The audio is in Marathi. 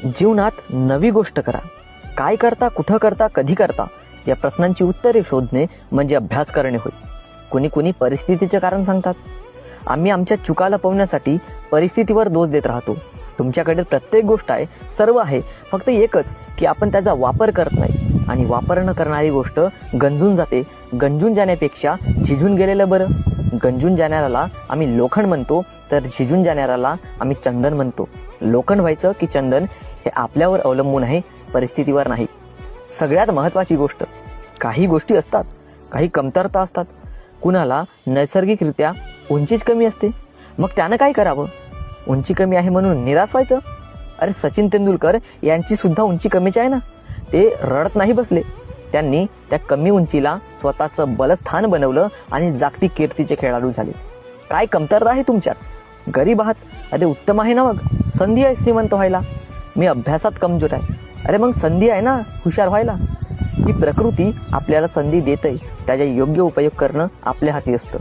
जीवनात नवी गोष्ट करा. काय करता, कुठं करता, कधी करता या प्रश्नांची उत्तरे शोधणे म्हणजे अभ्यास करणे होय. कुणी कुणी परिस्थितीचे कारण सांगतात. आम्ही आमच्या चुका लपवण्यासाठी परिस्थितीवर दोष देत राहतो. तुमच्याकडे प्रत्येक गोष्ट आहे, सर्व आहे, फक्त एकच की आपण त्याचा वापर करत नाही. आणि वापर न करणारी गोष्ट गंजून जाते. गंजून जाण्यापेक्षा झिजून गेलेलं बरं. गंजून जाणाऱ्याला आम्ही लोखंड म्हणतो, तर झिजून जाणाऱ्याला आम्ही चंदन म्हणतो. लोखंड व्हायचं की चंदन हे आपल्यावर अवलंबून आहे, परिस्थितीवर नाही. सगळ्यात महत्त्वाची गोष्ट, काही गोष्टी असतात, काही कमतरता असतात. कुणाला नैसर्गिकरित्या उंचीच कमी असते, मग त्यानं काय करावं? उंची कमी आहे म्हणून निराश व्हायचं? अरे सचिन तेंडुलकर यांची सुद्धा उंची कमीच आहे ना. ते रडत नाही बसले. त्यांनी त्या कमी उंचीला स्वतःचं बलस्थान बनवलं आणि जागतिक कीर्तीचे खेळाडू झाले. काय कमतरता आहे तुमच्यात? गरीब आहात, अरे उत्तम आहे ना. मग संधी आहे श्रीमंत व्हायला. मी अभ्यासात कमजोर आहे, अरे मग संधी आहे ना हुशार व्हायला. ही प्रकृती आपल्याला संधी देते, त्याचा योग्य उपयोग करणं आपल्या हाती असतं.